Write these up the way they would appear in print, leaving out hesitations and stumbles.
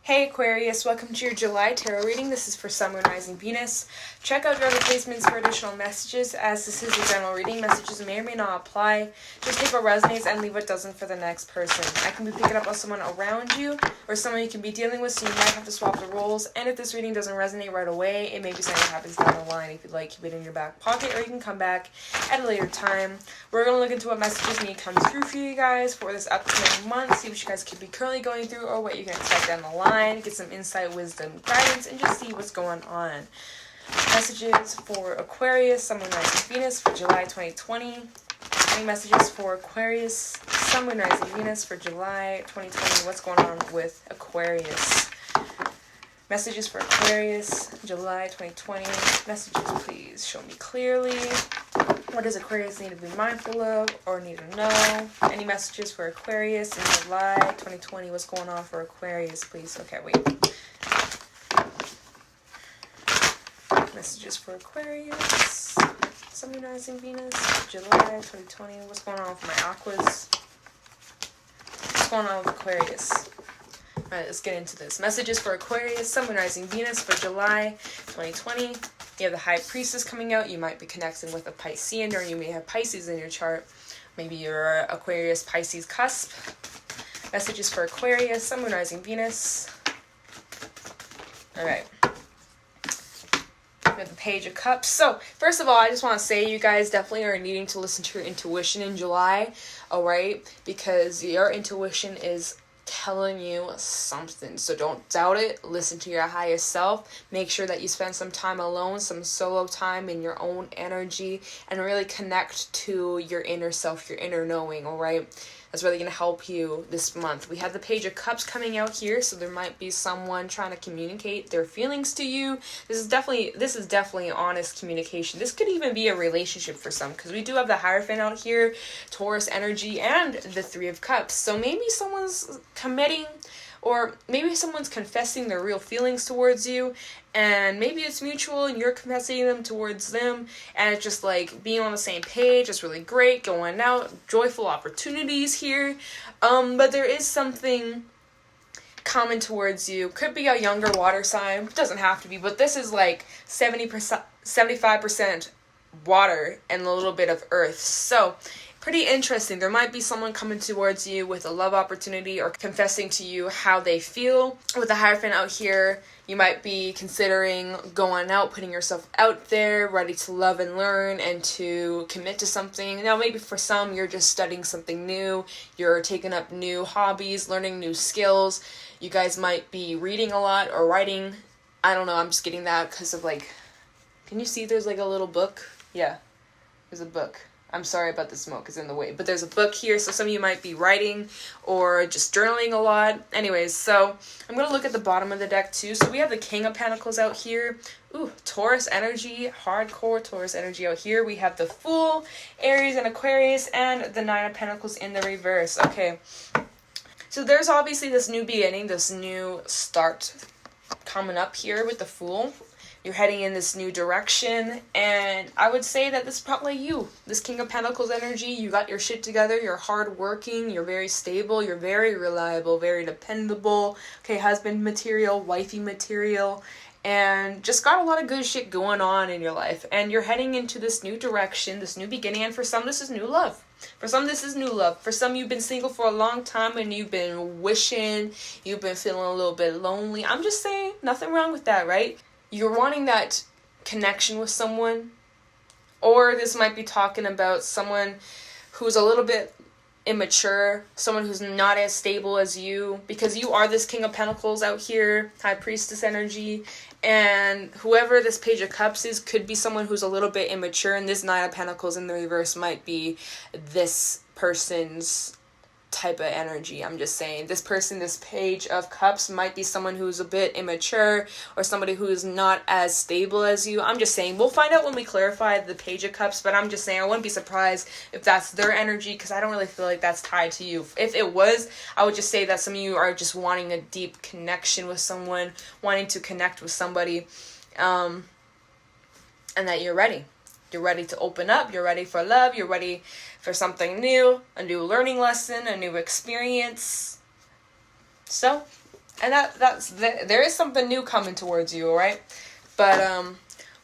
Hey Aquarius, welcome to your July tarot reading. This is for Sun, Moon, Rising, Venus. Check out your other placements for additional messages, as this is a general reading. Messages may or may not apply. Just take what resonates and leave what doesn't for the next person. I can be picking up on someone around you or someone you can be dealing with, so you might have to swap the roles. And if this reading doesn't resonate right away, it may be something that happens down the line. If you'd like, keep it in your back pocket, or you can come back at a later time. We're going to look into what messages need to come through for you guys for this upcoming month, see what you guys could be currently going through or what you can expect down the line, get some insight, wisdom, guidance, and just see what's going on. Messages for Aquarius, Sun, Moon, Rising, Venus for July 2020. Any messages for Aquarius, Sun, Moon, Rising, Venus for July 2020. What's going on with Aquarius? Messages for Aquarius, July 2020. Messages, please show me clearly. What does Aquarius need to be mindful of or need to know? Any messages for Aquarius in July 2020? What's going on for Aquarius, please? Okay, wait. Messages for Aquarius, Sun, Moon, Rising, Venus, July 2020. What's going on with my Aquas? What's going on with Aquarius? Alright, let's get into this. Messages for Aquarius, Sun, Moon, Rising, Venus for July 2020. You have the High Priestess coming out. You might be connecting with a Piscean, or you may have Pisces in your chart. Maybe you're Aquarius, Pisces cusp. Messages for Aquarius, Sun, Moon, Rising, Venus. Alright. We have the Page of Cups. So, first of all, I just want to say you guys definitely are needing to listen to your intuition in July. Alright? Because your intuition is telling you something, so don't doubt it. Listen to your highest self. Make sure that you spend some time alone, some solo time in your own energy, and really connect to your inner self, your inner knowing. All right, that's really going to help you this month. We have the Page of Cups coming out here, so there might be someone trying to communicate their feelings to you. This is definitely honest communication. This could even be a relationship for some, because we do have the Hierophant out here, Taurus energy, and the Three of Cups. So maybe someone's committing, or maybe someone's confessing their real feelings towards you, and maybe it's mutual and you're confessing them towards them, and it's just like being on the same page. It's really great, going out, joyful opportunities here, but there is something coming towards you. Could be a younger water sign, doesn't have to be, but this is like 70%, 75% water and a little bit of earth, so pretty interesting. There might be someone coming towards you with a love opportunity or confessing to you how they feel. With the Hierophant out here, you might be considering going out, putting yourself out there, ready to love and learn and to commit to something. Now, maybe for some, you're just studying something new. You're taking up new hobbies, learning new skills. You guys might be reading a lot or writing. I don't know. I'm just getting that because of like, can you see there's like a little book? Yeah, there's a book. I'm sorry about the smoke, it's in the way. But there's a book here, so some of you might be writing or just journaling a lot. Anyways, so I'm going to look at the bottom of the deck too. So we have the King of Pentacles out here. Ooh, Taurus energy, hardcore Taurus energy out here. We have the Fool, Aries and Aquarius, and the Nine of Pentacles in the reverse. Okay, so there's obviously this new beginning, this new start coming up here with the Fool. You're heading in this new direction, and I would say that this is probably you. This King of Pentacles energy, you got your shit together, you're hardworking, you're very stable, you're very reliable, very dependable, okay, husband material, wifey material, and just got a lot of good shit going on in your life, and you're heading into this new direction, this new beginning, and for some, this is new love. For some, this is new love. For some, you've been single for a long time and you've been wishing, you've been feeling a little bit lonely. I'm just saying, nothing wrong with that, right? You're wanting that connection with someone, or this might be talking about someone who's a little bit immature, someone who's not as stable as you, because you are this King of Pentacles out here, High Priestess energy, and whoever this Page of Cups is could be someone who's a little bit immature, and this Nine of Pentacles in the reverse might be this person's type of energy. I'm just saying, this person, this Page of Cups might be someone who's a bit immature or somebody who's not as stable as you. I'm just saying, we'll find out when we clarify the Page of Cups, but I'm just saying I wouldn't be surprised if that's their energy, because I don't really feel like that's tied to you. If it was, I would just say that some of you are just wanting a deep connection with someone, wanting to connect with somebody, and that you're ready. You're ready to open up. You're ready for love. You're ready for something new, a new learning lesson, a new experience. So, And there is something new coming towards you, all right? But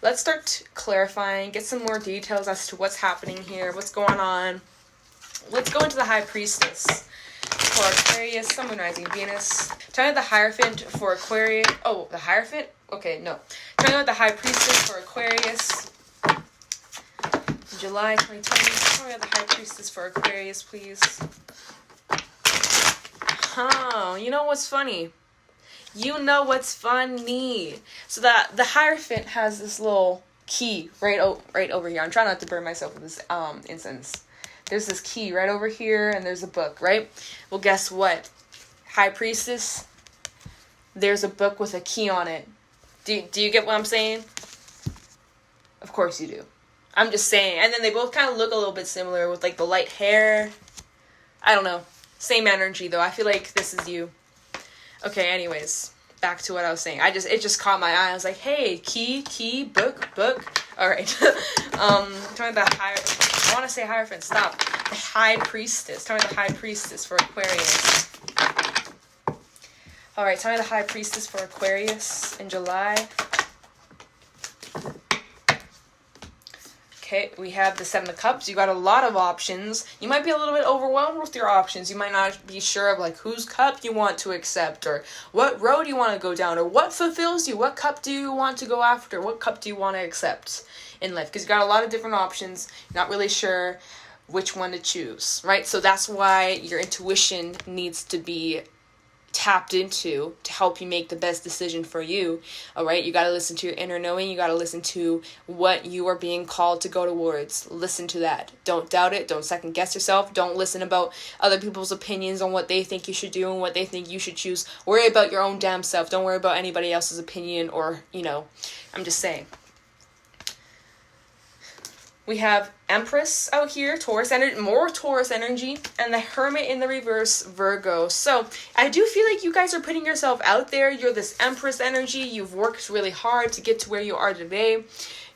let's start clarifying, get some more details as to what's happening here, what's going on. Let's go into the High Priestess for Aquarius, Sun, Moon, Rising, Venus. Tell me the Hierophant for Aquarius. Oh, the Hierophant? Okay, no. Tell me the High Priestess for Aquarius. July 2020. Tell me the High Priestess for Aquarius, please. Oh, you know what's funny? You know what's funny? So the Hierophant has this little key right over here. I'm trying not to burn myself with this incense. There's this key right over here, and there's a book, right? Well, guess what? High Priestess, there's a book with a key on it. Do you get what I'm saying? Of course you do. I'm just saying. And then they both kind of look a little bit similar with, like, the light hair. I don't know. Same energy, though. I feel like this is you. Okay, anyways. Back to what I was saying. It just caught my eye. I was like, hey, key, book. Alright. Tell me the I want to say Hierophant. Stop. The High Priestess. Tell me the High Priestess for Aquarius. Alright, tell me the High Priestess for Aquarius in July. Okay, we have the Seven of Cups. You got a lot of options. You might be a little bit overwhelmed with your options. You might not be sure of, like, whose cup you want to accept, or what road you want to go down, or what fulfills you. What cup do you want to go after? What cup do you want to accept in life? Because you got a lot of different options. You're not really sure which one to choose, right? So that's why your intuition needs to be tapped into to help you make the best decision for you. All right, you got to listen to your inner knowing. You got to listen to what you are being called to go towards. Listen to that. Don't doubt it. Don't second guess yourself. Don't listen about other people's opinions on what they think you should do and what they think you should choose. Worry about your own damn self. Don't worry about anybody else's opinion, or, I'm just saying. We have Empress out here, Taurus energy, more Taurus energy, and the Hermit in the reverse, Virgo. So I do feel like you guys are putting yourself out there. You're this Empress energy. You've worked really hard to get to where you are today.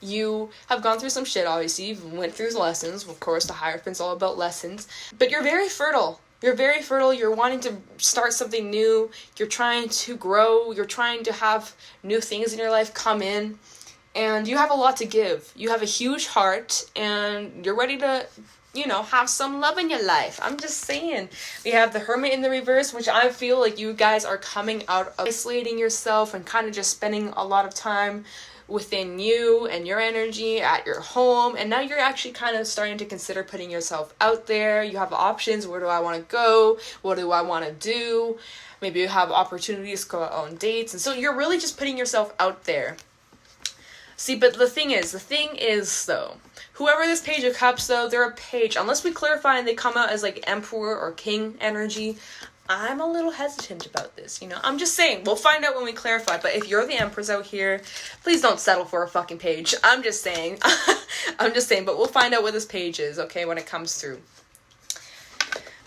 You have gone through some shit, obviously. You went through lessons. Of course, the Hierophant's all about lessons. But you're very fertile. You're very fertile. You're wanting to start something new. You're trying to grow. You're trying to have new things in your life come in. And you have a lot to give. You have a huge heart, and you're ready to, have some love in your life. I'm just saying. We have the Hermit in the reverse, which I feel like you guys are coming out of isolating yourself and kind of just spending a lot of time within you and your energy at your home. And now you're actually kind of starting to consider putting yourself out there. You have options. Where do I want to go? What do I want to do? Maybe you have opportunities to go out on dates. And so you're really just putting yourself out there. See, but the thing is, though, whoever this Page of Cups, though, they're a page. Unless we clarify and they come out as, like, Emperor or King energy, I'm a little hesitant about this, I'm just saying. We'll find out when we clarify. But if you're the Empress out here, please don't settle for a fucking page. I'm just saying. But we'll find out what this page is, okay, when it comes through.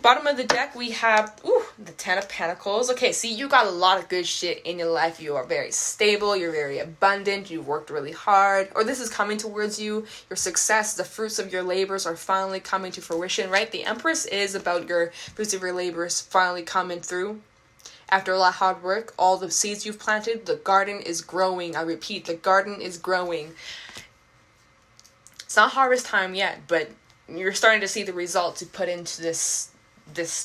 Bottom of the deck, we have, the Ten of Pentacles. Okay, see, you got a lot of good shit in your life. You are very stable. You're very abundant. You've worked really hard. Or this is coming towards you. Your success, the fruits of your labors are finally coming to fruition, right? The Empress is about your fruits of your labors finally coming through. After a lot of hard work, all the seeds you've planted, the garden is growing. I repeat, the garden is growing. It's not harvest time yet, but you're starting to see the results you put into this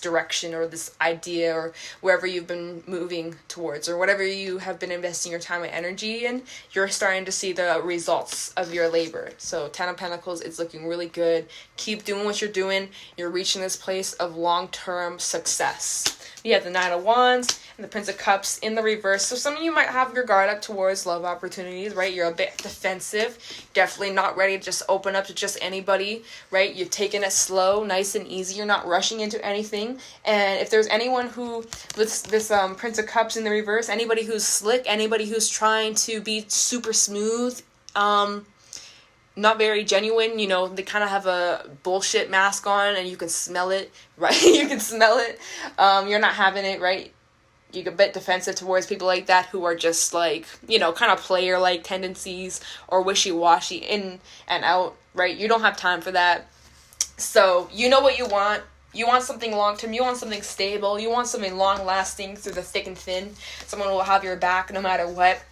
direction or this idea or wherever you've been moving towards or whatever you have been investing your time and energy in. You're starting to see the results of your labor. So Ten of Pentacles, it's looking really good. Keep doing what you're doing. You're reaching this place of long-term success. We have the Nine of Wands and the Prince of Cups in the reverse. So some of you might have your guard up towards love opportunities, right? You're a bit defensive. Definitely not ready to just open up to just anybody, right? You're taking it slow, nice and easy. You're not rushing into anything. And if there's anyone who, with this Prince of Cups in the reverse, anybody who's slick, anybody who's trying to be super smooth, not very genuine, they kind of have a bullshit mask on and you can smell it, right? You can smell it. You're not having it, right? You get a bit defensive towards people like that who are just like, kind of player-like tendencies or wishy-washy in and out, right? You don't have time for that. So you know what you want. You want something long-term. You want something stable. You want something long-lasting through the thick and thin. Someone who will have your back no matter what.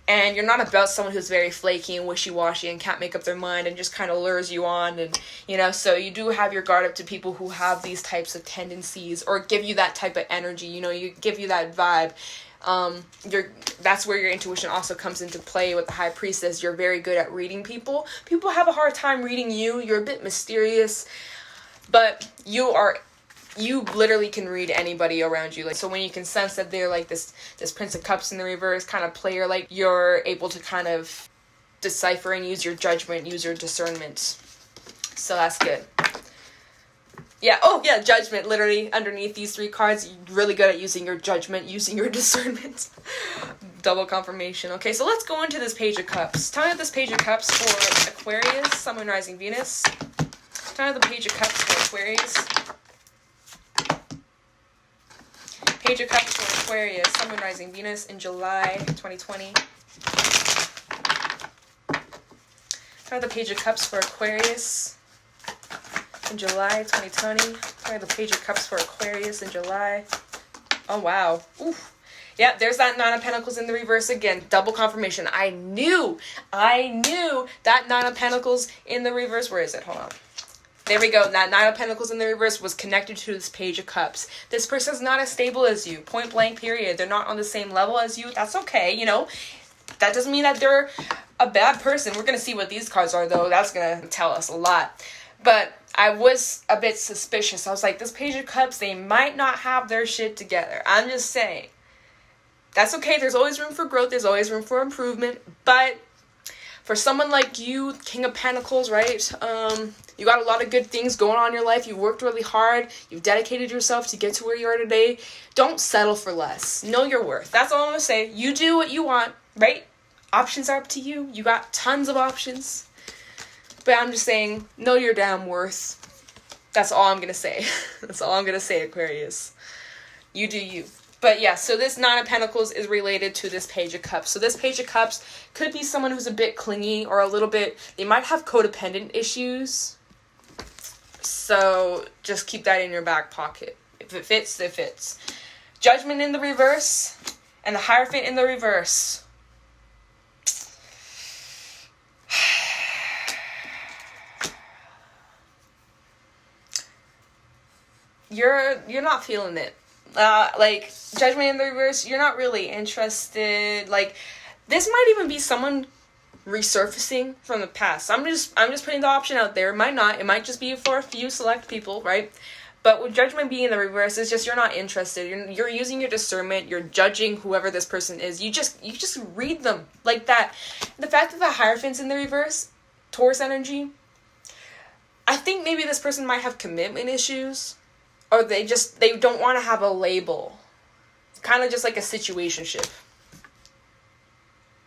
And you're not about someone who's very flaky and wishy-washy and can't make up their mind and just kind of lures you on. And, you know, so you do have your guard up to people who have these types of tendencies or give you that type of energy. You know, you give you that vibe. That's where your intuition also comes into play with the High Priestess. You're very good at reading people. People have a hard time reading you. You're a bit mysterious. But you literally can read anybody around you. Like, so when you can sense that they're like this Prince of Cups in the reverse kind of player, like, you're able to kind of decipher and use your judgment, use your discernment. So that's good. Yeah, oh yeah, judgment, literally underneath these 3 cards. You're really good at using your judgment, using your discernment. Double confirmation. Okay, so let's go into this Page of Cups. Tell me this Page of Cups for Aquarius, Sun, Moon, Rising, Venus. Tell me the Page of Cups for Aquarius. Page of Cups for Aquarius, Sun, Moon, Rising, Venus in July 2020. Try the Page of Cups for Aquarius in July 2020. Try the Page of Cups for Aquarius in July. Oh, wow. Oof. Yeah, there's that 9 of Pentacles in the reverse again. Double confirmation. I knew that 9 of Pentacles in the reverse. Where is it? Hold on. There we go. That 9 of Pentacles in the reverse was connected to this Page of Cups. This person's not as stable as you. Point blank, period. They're not on the same level as you. That's okay, you know. That doesn't mean that they're a bad person. We're going to see what these cards are, though. That's going to tell us a lot. But I was a bit suspicious. I was like, this Page of Cups, they might not have their shit together. I'm just saying. That's okay. There's always room for growth. There's always room for improvement. But for someone like you, King of Pentacles, right? You got a lot of good things going on in your life. You worked really hard. You've dedicated yourself to get to where you are today. Don't settle for less. Know your worth. That's all I'm going to say. You do what you want, right? Options are up to you. You got tons of options. But I'm just saying, know your damn worth. That's all I'm going to say. That's all I'm going to say, Aquarius. You do you. But yeah, so this 9 of Pentacles is related to this Page of Cups. So this Page of Cups could be someone who's a bit clingy or a little bit, they might have codependent issues. So just keep that in your back pocket. If it fits, it fits. Judgment in the reverse and the Hierophant in the reverse. You're not feeling it. Like, Judgment in the reverse, you're not really interested. Like, this might even be someone resurfacing from the past. I'm just putting the option out there. It might not. It might just be for a few select people, right? But with Judgment being in the reverse, it's just you're not interested. You're using your discernment. You're judging whoever this person is. You just read them like that. The fact that the Hierophant's in the reverse, Taurus energy, I think maybe this person might have commitment issues. Or they don't want to have a label. Kind of just like a situationship.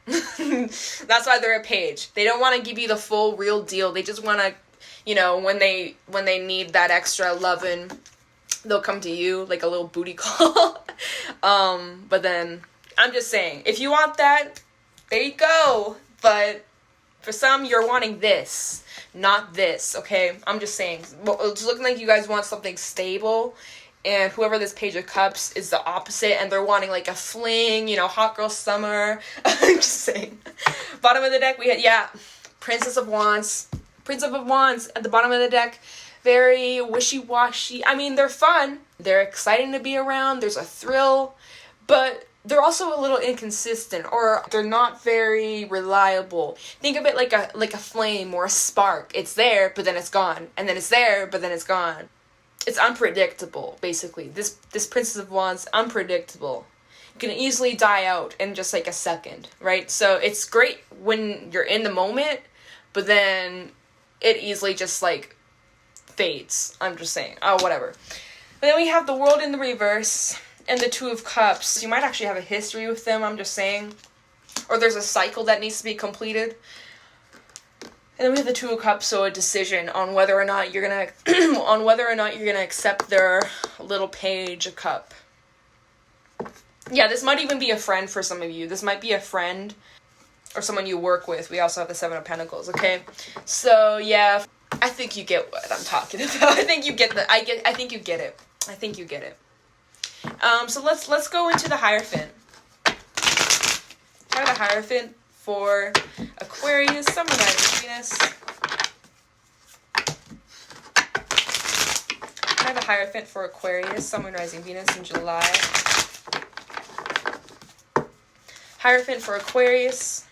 That's why they're a page. They don't want to give you the full real deal. They just want to, you know, when they need that extra loving, they'll come to you like a little booty call. But then, I'm just saying, if you want that, there you go. But for some, you're wanting this. Not this, okay? I'm just saying. Well, it's looking like you guys want something stable. And whoever this Page of Cups is the opposite. And they're wanting like a fling, you know, hot girl summer. I'm just saying. Bottom of the deck, we had, yeah, Princess of Wands. Prince of Wands at the bottom of the deck. Very wishy-washy. I mean, they're fun. They're exciting to be around. There's a thrill. But they're also a little inconsistent, or they're not very reliable. Think of it like a flame or a spark. It's there, but then it's gone. And then it's there, but then it's gone. It's unpredictable, basically. This Princess of Wands, unpredictable. You can easily die out in just like a second, right? So it's great when you're in the moment, but then it easily just like fades. I'm just saying. Oh, whatever. But then we have the World in the reverse. And the Two of Cups, you might actually have a history with them, I'm just saying. Or there's a cycle that needs to be completed. And then we have the Two of Cups, so a decision on whether or not you're gonna accept their little Page of Cup. Yeah, this might even be a friend for some of you. This might be a friend or someone you work with. We also have the Seven of Pentacles, okay? So, yeah, I think you get what I'm talking about. I think you get I think you get it. I think you get it. So let's go into the Hierophant. Try the Hierophant for Aquarius, Sun, Moon, Rising, Venus. Try the Hierophant for Aquarius, Sun, Moon, Rising, Venus in July. Hierophant for Aquarius.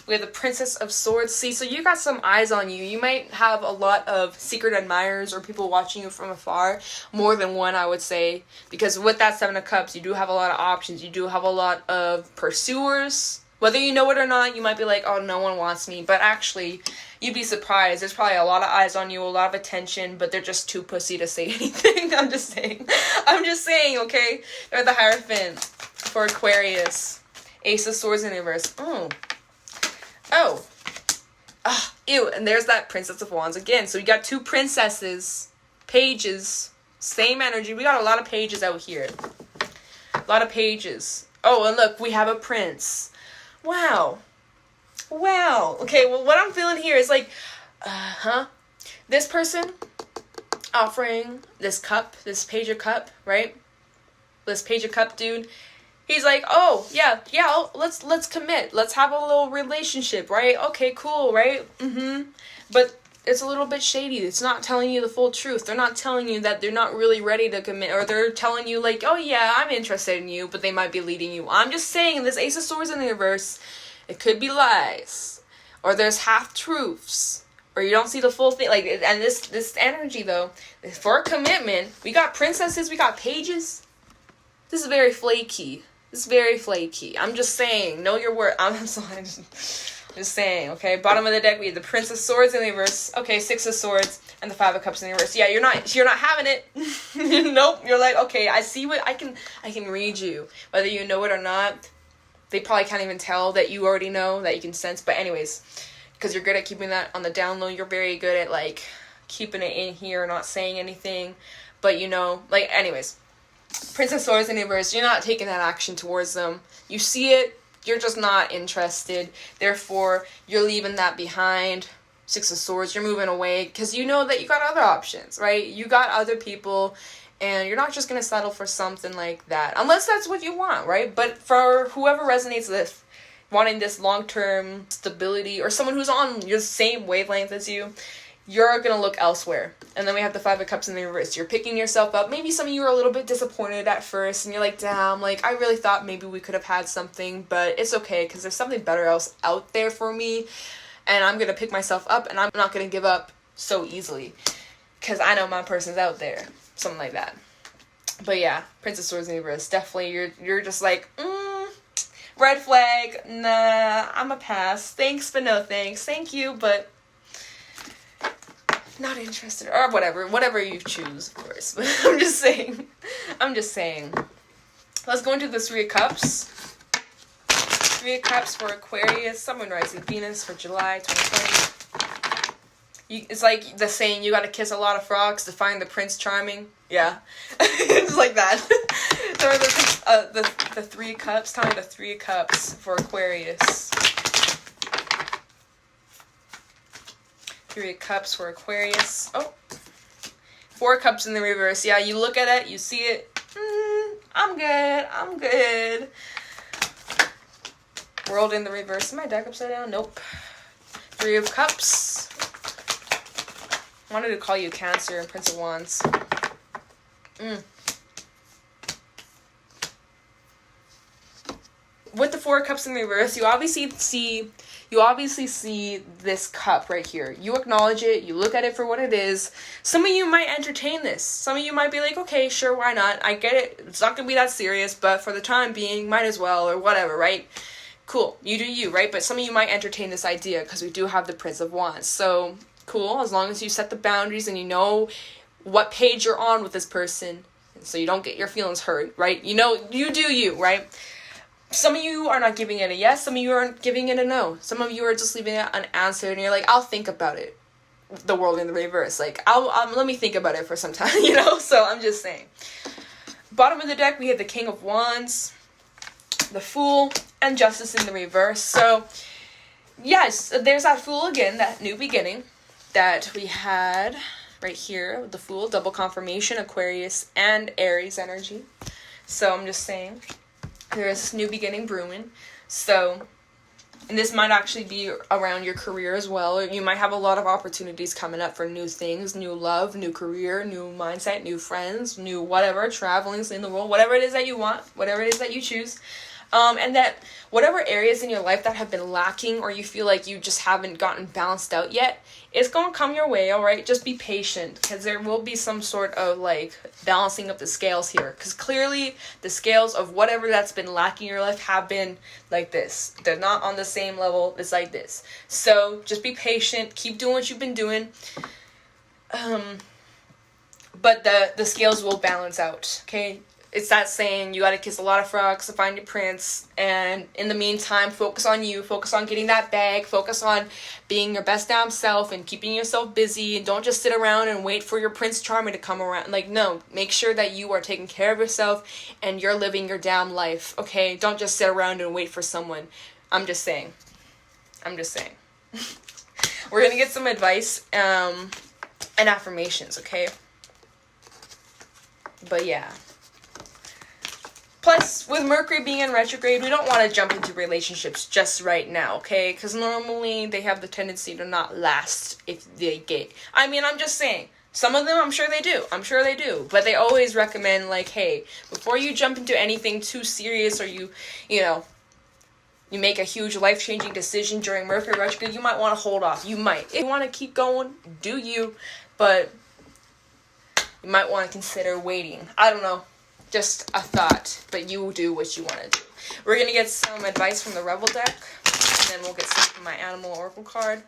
We have the Princess of Swords. See, so you got some eyes on you. You might have a lot of secret admirers or people watching you from afar. More than one, I would say. Because with that Seven of Cups, you do have a lot of options. You do have a lot of pursuers. Whether you know it or not, you might be like, oh, no one wants me. But actually, you'd be surprised. There's probably a lot of eyes on you, a lot of attention, but they're just too pussy to say anything. I'm just saying. I'm just saying, okay? They're the Hierophant for Aquarius. Ace of Swords in reverse. Oh. Ew. And there's that Princess of Wands again. So we got two princesses. Pages. Same energy. We got a lot of pages out here. A lot of pages. Oh, and look. We have a prince. Wow. Wow. Okay, well, what I'm feeling here is like, this person offering this cup, this page of cup, right? This page of cup dude. He's like, oh, yeah, let's commit. Let's have a little relationship, right? Okay, cool, right? But it's a little bit shady. It's not telling you the full truth. They're not telling you that they're not really ready to commit. Or they're telling you, like, oh, yeah, I'm interested in you. But they might be leading you. I'm just saying, this Ace of Swords in the reverse, it could be lies. Or there's half-truths. Or you don't see the full thing. Like, and this energy, though, for a commitment, we got princesses, we got pages. This is very flaky. This is very flaky. I'm just saying. Know your word. I'm sorry. Just saying, okay? Bottom of the deck, we have the Prince of Swords in the reverse. Okay, Six of Swords and the Five of Cups in the reverse. Yeah, you're not having it. Nope. You're like, okay, I see what I can read you. Whether you know it or not, they probably can't even tell that you already know, that you can sense. But anyways, because you're good at keeping that on the down low, you're very good at, like, keeping it in here, not saying anything. But, you know, like, anyways. Prince of Swords in the reverse, you're not taking that action towards them. You see it, you're just not interested. Therefore, you're leaving that behind. Six of Swords, you're moving away because you know that you got other options, right? You got other people, and you're not just going to settle for something like that. Unless that's what you want, right? But for whoever resonates with wanting this long-term stability or someone who's on your same wavelength as you, you're going to look elsewhere. And then we have the Five of Cups in the reverse. You're picking yourself up. Maybe some of you are a little bit disappointed at first. And you're like, damn, like, I really thought maybe we could have had something. But it's okay, because there's something better else out there for me. And I'm going to pick myself up. And I'm not going to give up so easily. Because I know my person's out there. Something like that. But yeah, Prince of Swords in the reverse. Definitely, you're just like, red flag. Nah, I'm a pass. Thanks, but no thanks. Thank you, but not interested, or whatever you choose, of course. But I'm just saying. Let's go into the Three of Cups. Three of Cups for Aquarius, Sun, Moon, Rising, Venus for July 2020. It's like the saying, you gotta kiss a lot of frogs to find the Prince Charming. Yeah. It's like that. So the Three of Cups. Tell me the Three of Cups for Aquarius. Three of Cups for Aquarius. Oh. Four of Cups in the reverse. Yeah, you look at it, you see it. I'm good. World in the reverse. Is my deck upside down? Nope. Three of Cups. I wanted to call you Cancer and Prince of Wands. With the Four of Cups in the reverse, you obviously see this cup right here. You acknowledge it. You look at it for what it is. Some of you might entertain this. Some of you might be like, okay, sure, why not? I get it. It's not going to be that serious, but for the time being, might as well, or whatever, right? Cool. You do you, right? But some of you might entertain this idea because we do have the Prince of Wands. So, cool. As long as you set the boundaries and you know what page you're on with this person so you don't get your feelings hurt, right? You know, you do you, right? Some of you are not giving it a yes. Some of you aren't giving it a no. Some of you are just leaving it unanswered, and you're like, I'll think about it. The World in the reverse. Like, I'll let me think about it for some time, you know? So, I'm just saying. Bottom of the deck, we have the King of Wands, the Fool, and Justice in the reverse. So, yes, there's that Fool again, that new beginning. that we had right here, the Fool, double confirmation, Aquarius and Aries energy. So I'm just saying, there is this new beginning brewing. So, and this might actually be around your career as well. You might have a lot of opportunities coming up for new things, new love, new career, new mindset, new friends, new whatever, travelings in the world, whatever it is that you want, whatever it is that you choose. And that whatever areas in your life that have been lacking or you feel like you just haven't gotten balanced out yet, it's going to come your way, all right? Just be patient, because there will be some sort of, like, balancing of the scales here. Because clearly the scales of whatever that's been lacking in your life have been like this. They're not on the same level. It's like this. So just be patient. Keep doing what you've been doing. But the scales will balance out, okay? It's that saying, you gotta kiss a lot of frogs to find your prince, and in the meantime, focus on you, focus on getting that bag, focus on being your best damn self and keeping yourself busy, and don't just sit around and wait for your Prince Charming to come around. Like, no, make sure that you are taking care of yourself and you're living your damn life, okay? Don't just sit around and wait for someone. I'm just saying. We're gonna get some advice, and affirmations, okay? But yeah. Plus, with Mercury being in retrograde, we don't want to jump into relationships just right now, okay? Because normally they have the tendency to not last if they get... I mean, I'm just saying. Some of them, I'm sure they do. But they always recommend, like, hey, before you jump into anything too serious or you make a huge life-changing decision during Mercury retrograde, you might want to hold off. You might. If you want to keep going, do you. But you might want to consider waiting. I don't know. Just a thought, but you do what you want to do. We're going to get some advice from the Rebel deck, and then we'll get some from my Animal Oracle card.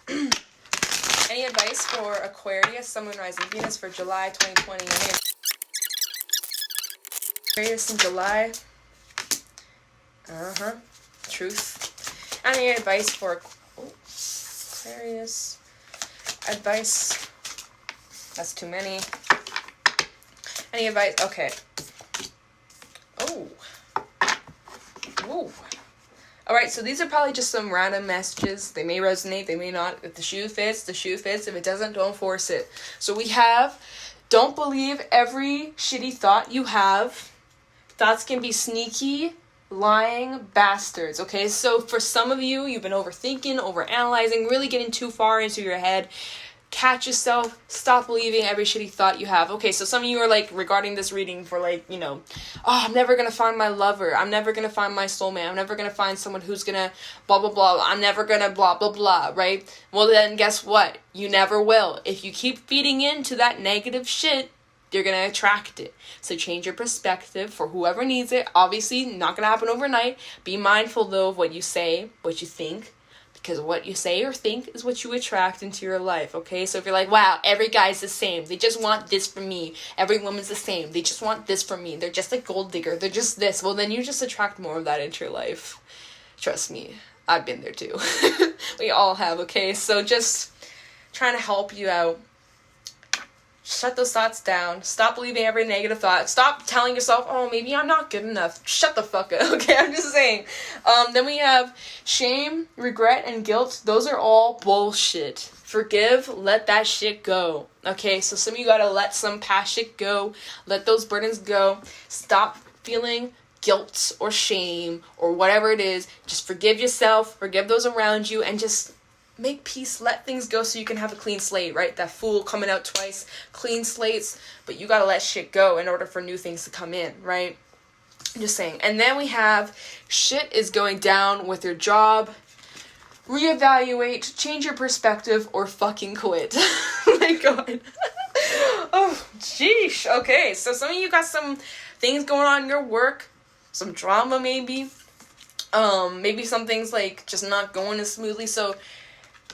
Any advice for Aquarius, Sun, Moon, Rising, Venus for July 2020? Aquarius in July. Truth. Any advice for Aquarius? Advice. That's too many. Any advice? Okay. Oh. Ooh. Alright, so these are probably just some random messages. They may resonate, they may not. If the shoe fits, the shoe fits. If it doesn't, don't force it. So we have, don't believe every shitty thought you have. Thoughts can be sneaky, lying bastards, okay? So for some of you, you've been overthinking, overanalyzing, really getting too far into your head. Catch yourself. Stop believing every shitty thought you have. Okay, so some of you are like, regarding this reading for like, oh, I'm never gonna find my lover. I'm never gonna find my soulmate. I'm never gonna find someone who's gonna blah, blah, blah. I'm never gonna blah, blah, blah, right? Well, then guess what? You never will. If you keep feeding into that negative shit, you're gonna attract it. So change your perspective for whoever needs it. Obviously, not gonna happen overnight. Be mindful, though, of what you say, what you think. Because what you say or think is what you attract into your life, okay? So if you're like, wow, every guy's the same. They just want this from me. Every woman's the same. They just want this from me. They're just a gold digger. They're just this. Well, then you just attract more of that into your life. Trust me. I've been there too. We all have, okay? So just trying to help you out. Shut those thoughts down. Stop believing every negative thought. Stop telling yourself, oh, maybe I'm not good enough. Shut the fuck up, okay? I'm just saying. Then we have shame, regret, and guilt. Those are all bullshit. Forgive, let that shit go. Okay, so some of you gotta let some past shit go. Let those burdens go. Stop feeling guilt or shame or whatever it is. Just forgive yourself, forgive those around you, and just make peace, let things go so you can have a clean slate, right? That Fool coming out twice, clean slates, but you gotta let shit go in order for new things to come in, right? I'm just saying. And then we have shit is going down with your job. Reevaluate, change your perspective, or fucking quit. Oh my god. Oh, jeesh. Okay, so some of you got some things going on in your work, some drama maybe. Maybe some things like just not going as smoothly, so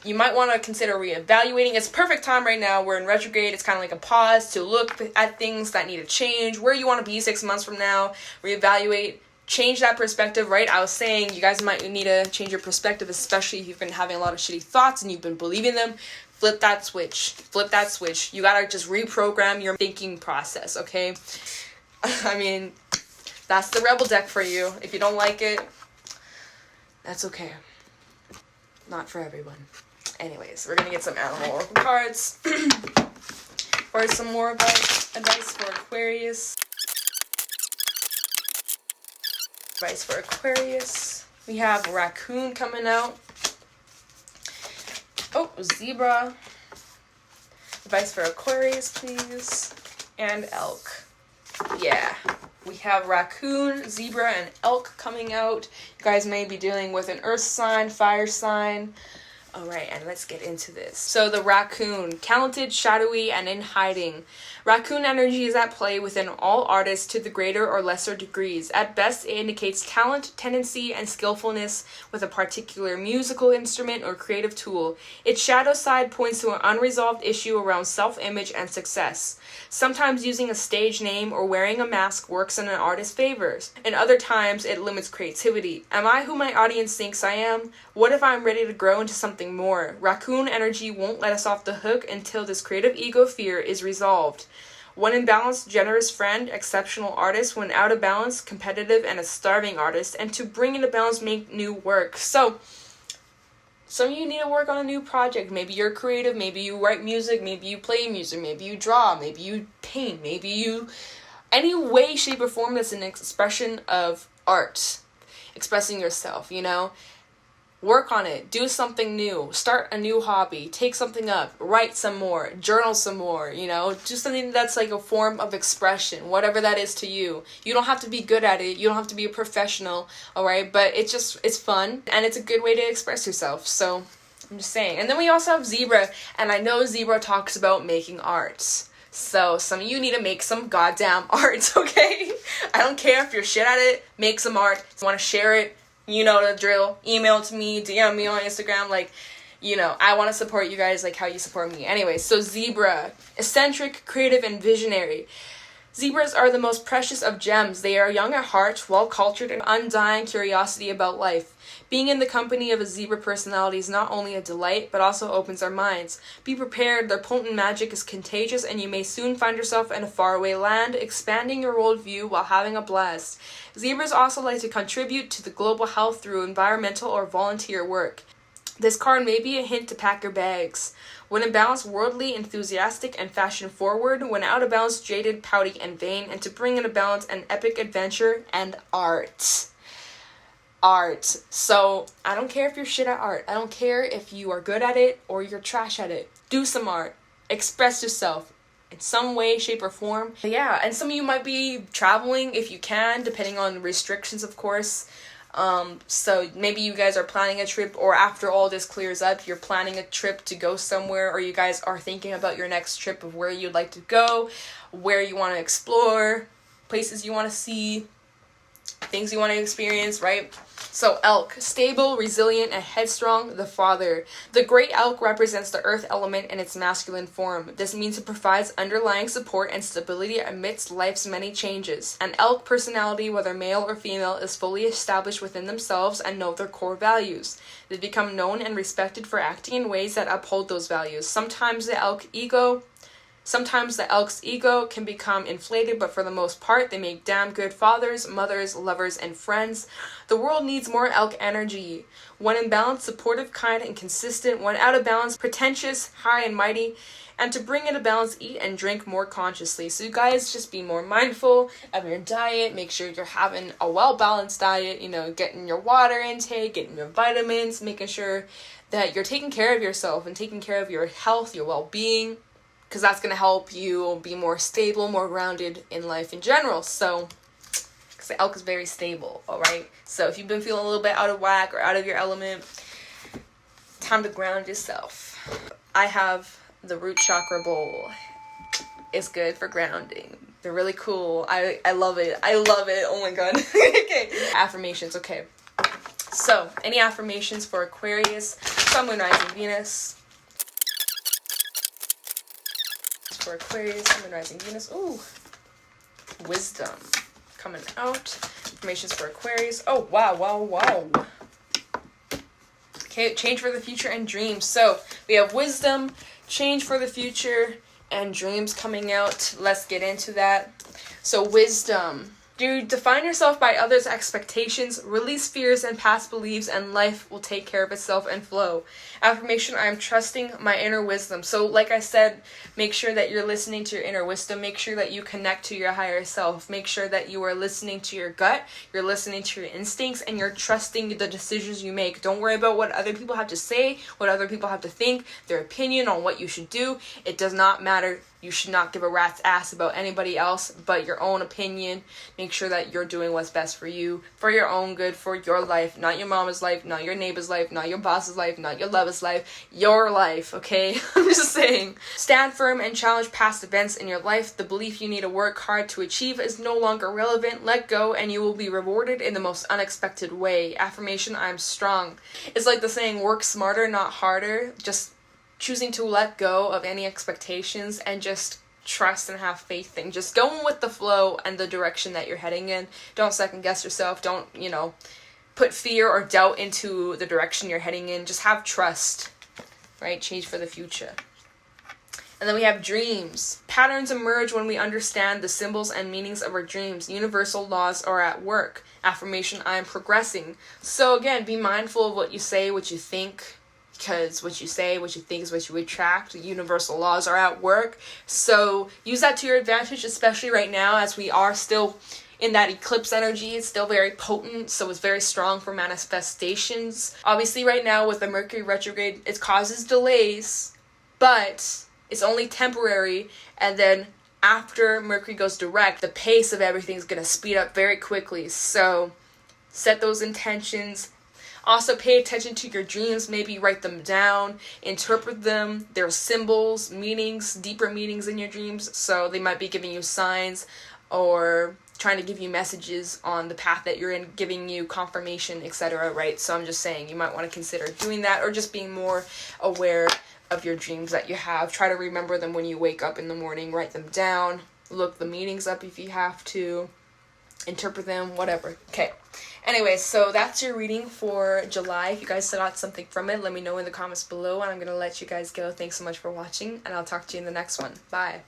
you might want to consider reevaluating. It's perfect time right now. We're in retrograde. It's kind of like a pause to look at things that need to change, where you want to be 6 months from now, reevaluate, change that perspective, right? I was saying you guys might need to change your perspective, especially if you've been having a lot of shitty thoughts and you've been believing them. Flip that switch. Flip that switch. You got to just reprogram your thinking process, okay? I mean, that's the Rebel deck for you. If you don't like it, that's okay. Not for everyone. Anyways, we're gonna get some animal oracle cards for some more advice for Aquarius. Advice for Aquarius. We have raccoon coming out. Oh, zebra. Advice for Aquarius, please. And elk. Yeah. We have raccoon, zebra, and elk coming out. You guys may be dealing with an earth sign, fire sign. Alright, and let's get into this. So the raccoon, talented, shadowy, and in hiding. Raccoon energy is at play within all artists to the greater or lesser degrees. At best, it indicates talent, tendency, and skillfulness with a particular musical instrument or creative tool. Its shadow side points to an unresolved issue around self-image and success. Sometimes using a stage name or wearing a mask works in an artist's favors. And other times, it limits creativity. Am I who my audience thinks I am? What if I'm ready to grow into something more? Raccoon energy won't let us off the hook until this creative ego fear is resolved. When in balance, generous friend, exceptional artist. When out of balance, competitive and a starving artist. And to bring into balance, make new work. So, some of you need to work on a new project. Maybe you're creative, maybe you write music, maybe you play music, maybe you draw, maybe you paint, maybe you... Any way, shape, or form that's an expression of art. Expressing yourself, you know? Work on it. Do something new. Start a new hobby. Take something up. Write some more. Journal some more, you know? Do something that's like a form of expression, whatever that is to you. You don't have to be good at it. You don't have to be a professional, alright? But it's fun, and it's a good way to express yourself. So, I'm just saying. And then we also have zebra, and I know zebra talks about making art. So, some of you need to make some goddamn art, okay? I don't care if you're shit at it. Make some art. If you want to share it, you know the drill. Email to me, DM me on Instagram, like, you know, I want to support you guys like how you support me. Anyway, so zebra, eccentric, creative, and visionary. Zebras are the most precious of gems. They are young at heart, well-cultured, and undying curiosity about life. Being in the company of a zebra personality is not only a delight, but also opens our minds. Be prepared, their potent magic is contagious, and you may soon find yourself in a faraway land, expanding your worldview while having a blast. Zebras also like to contribute to the global health through environmental or volunteer work. This card may be a hint to pack your bags. When in balance, worldly, enthusiastic, and fashion-forward. When out of balance, jaded, pouty, and vain. And to bring into balance, an epic adventure and art. Art. So, I don't care if you're shit at art. I don't care if you are good at it or you're trash at it. Do some art. Express yourself in some way, shape, or form. Yeah, and some of you might be traveling if you can, depending on restrictions, of course. So maybe you guys are planning a trip, or after all this clears up, you're planning a trip to go somewhere, or you guys are thinking about your next trip of where you'd like to go, where you want to explore, places you want to see, things you want to experience, right? So elk, stable, resilient, and headstrong, the father. The great elk represents the earth element in its masculine form. This means it provides underlying support and stability amidst life's many changes. An elk personality, whether male or female, is fully established within themselves and know their core values. They become known and respected for acting in ways that uphold those values. Sometimes the elk's ego can become inflated, but for the most part, they make damn good fathers, mothers, lovers, and friends. The world needs more elk energy. When in balance, supportive, kind, and consistent. When out of balance, pretentious, high and mighty. And to bring into balance, eat and drink more consciously. So you guys just be more mindful of your diet. Make sure you're having a well-balanced diet. You know, getting your water intake, getting your vitamins, making sure that you're taking care of yourself and taking care of your health, your well-being. Because that's going to help you be more stable, more grounded in life in general. So, because the elk is very stable, alright? So, if you've been feeling a little bit out of whack or out of your element, time to ground yourself. I have the root chakra bowl. It's good for grounding. They're really cool. I love it. I love it. Oh my god. Okay. Affirmations, okay. So, any affirmations for Aquarius, Sun, Moon, Rising, Venus. For Aquarius, Sun, Moon, Rising, Venus. Ooh. Wisdom coming out. Affirmations for Aquarius. Oh, wow. Okay, change for the future and dreams. So, we have wisdom, change for the future, and dreams coming out. Let's get into that. So, wisdom. You define yourself by others' expectations, release fears and past beliefs, and life will take care of itself and flow. Affirmation, I am trusting my inner wisdom. So like I said, make sure that you're listening to your inner wisdom. Make sure that you connect to your higher self. Make sure that you are listening to your gut, you're listening to your instincts, and you're trusting the decisions you make. Don't worry about what other people have to say, what other people have to think, their opinion on what you should do. It does not matter. You should not give a rat's ass about anybody else but your own opinion. Make sure that you're doing what's best for you, for your own good, for your life, not your mama's life, not your neighbor's life, not your boss's life, not your lover's life, your life, okay? I'm just saying. Stand firm and challenge past events in your life. The belief you need to work hard to achieve is no longer relevant. Let go and you will be rewarded in the most unexpected way. Affirmation, I'm strong. It's like the saying, work smarter, not harder. Just choosing to let go of any expectations and just trust and have faith in just going with the flow and the direction that you're heading in. Don't second guess yourself. Don't, put fear or doubt into the direction you're heading in. Just have trust, right? Change for the future. And then we have dreams. Patterns emerge when we understand the symbols and meanings of our dreams. Universal laws are at work. Affirmation, I am progressing. So again, be mindful of what you say, what you think, because what you say, what you think is what you attract. The universal laws are at work. So use that to your advantage, especially right now as we are still in that eclipse energy. It's still very potent, so it's very strong for manifestations. Obviously right now with the Mercury retrograde, it causes delays, but it's only temporary. And then after Mercury goes direct, the pace of everything is going to speed up very quickly. So set those intentions. Also, pay attention to your dreams. Maybe write them down, interpret them. There are symbols, meanings, deeper meanings in your dreams. So they might be giving you signs or trying to give you messages on the path that you're in, giving you confirmation, etc., right? So I'm just saying you might want to consider doing that, or just being more aware of your dreams that you have. Try to remember them when you wake up in the morning. Write them down. Look the meanings up if you have to. Interpret them, whatever. Okay. Anyway, so that's your reading for July. If you guys got something from it, let me know in the comments below, and I'm going to let you guys go. Thanks so much for watching, and I'll talk to you in the next one. Bye.